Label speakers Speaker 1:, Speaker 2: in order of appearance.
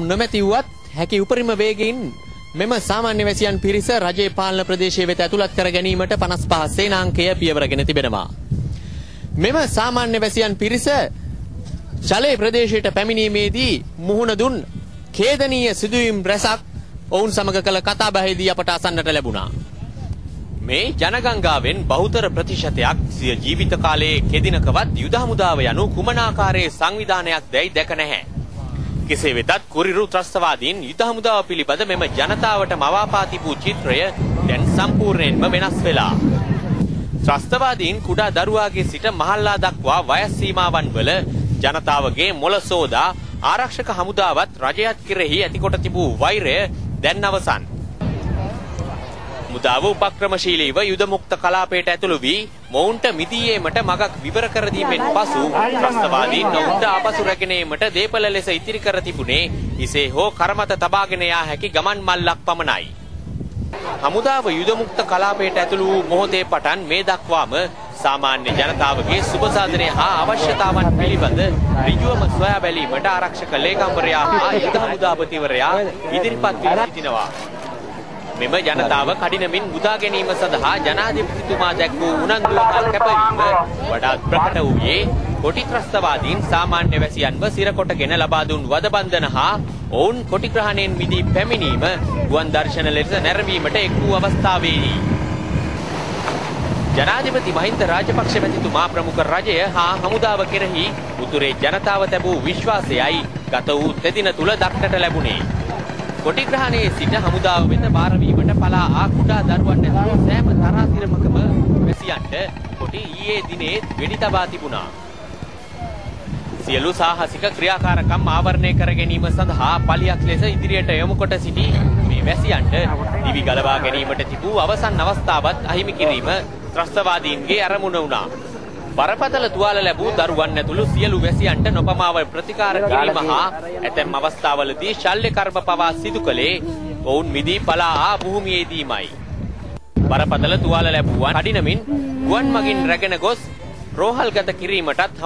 Speaker 1: නොමැතිවුවත් හැකි උපරිම වේගයෙන් මෙම සාමාන්‍ය වැසියන් පිරිස රජයේ පාලන ප්‍රදේශයේ වෙත ඇතුළත් කර ගැනීමට 55 සේනාංකය පියවරගෙන තිබෙනවා. මෙම සාමාන්‍ය වැසියන් පිරිස ජලයේ ප්‍රදේශයට පැමිණීමේදී මුහුණ දුන් ඛේදනීය සිදුවීම් රැසක් ඔවුන් සමග කළ කතාබහේදී අපට අසන්නට ලැබුණා. මේ ජනගංගාවෙන් බහුතර ප්‍රතිශතයක් සිය ජීවිත කාලයේ කෙදිනකවත් යුද හමුදාව යනු කුමන ආකාරයේ සංවිධානයක් දැයි දැක නැහැ. කෙසේ වෙතත් කුරිරු ත්‍රස්තවාදීන් යුද හමුදාව පිළිබඳ මෙම ජනතාවට මවාපා තිබූ චිත්‍රය දැන් සම්පූර්ණයෙන්ම වෙනස් වෙලා. ත්‍රස්තවාදීන් කුඩා දරුවාගේ සිට මහල්ලා දක්වා වයස් සීමාවන් වල ජනතාවගේ මොළ සෝදා ආරක්ෂක හමුදාවත් රජයත් කෙරෙහි ඇතිකොට තිබූ වෛරය දැන් අවසන්. මුදාව උපක්‍රමශීලීව යුද මුක්ත කලාපයට ඇතුළු වී මොවුන්ට මිදීමට මගක් විවර කර දීමෙන් පසු ත්‍රස්තවාදීන් නොවුන්ට ආපසු රැගෙන ඒමට දේපල ලෙස ඉතිරි කර තිබුණේ හිසේ හෝ කරමත තබාගෙන යා හැකි ගමන් මල්ලක් පමණයි. හමුදාව යුද මුක්ත කලාපයට ඇතුළු වූ මොහොතේ පටන් මේ දක්වාම සාමාන්‍ය ජනතාවගේ සුබසාධනය හා අවශ්‍යතාවන් පිළිබඳ ඍජුවම සොයා බැලීමට ආරක්ෂක ලේකම්වරයා හා යුද හමුදාපතිවරයා ඉදිරිපත් වී සිටිනවා. මෙම ජනතාව කඩිනමින් මුදා ගැනීම සඳහා ජනාධිපතිතුමා දැක් වූ උනන්දුව හා කැපවීම වඩාත් ප්‍රකට වූයේ කොටි ත්‍රස්තවාදීන් සාමාන්‍ය වැසියන්ව සිරකොටගෙන ලබා දුන් වදබන්ධන හා ඔවුන් කොටිග්‍රහණයෙන් මිදී පැමිණීම ගුවන් දර්ශන ලෙස නැරඹීමට එක් වූ අවස්ථාවේදී ජනාධිපති මහින්ද රාජපක්ෂ මැතිතුමා ප්‍රමුඛ රජය හා හමුදාව කෙරෙහි උතුරේ ජනතාව තැබූ විශ්වාසයයි ගත වූ තෙදින තුල දක්නට ලැබුණේ. කොටිග්‍රහණයේ සිට හමුදාව වෙත බාර වීමට පලා ආ කුඩා දරුවන් ඇතුළු සෑම තරාතිරමකම වැසියන්ට කොටි ඊයේ දිනේ වෙඩි තබා තිබුණා. සියලු සාහසික ක්‍රියාකාරකම් ආවරණය කර ගැනීම සඳහා පලියක් ලෙස ඉදිරියට යොමු කොට සිටි මේ වැසියන්ට දිවි ගලවා ගැනීමට තිබූ අවසන් අවස්ථාවත් අහිමි කිරීම ත්‍රස්තවාදීන්ගේ අරමුණ වුණා. බරපතල තුවාල ලැබූ දරුවන් ඇතුළු සියලු වැසියන්ට නොපමාව ප්‍රතිකාර කිරීම හා ඇතැම් අවස්ථාවලදී ශල්‍ය කර්ම පවා සිදු කළේ ඔවුන් මිදී පලා ආ භූමියේදීමයි. බරපතල තුවාල ලැබුවන් කඩිනමින් ගුවන් මගින් රැගෙන ගොස් රෝහල්ගත කිරීමටත්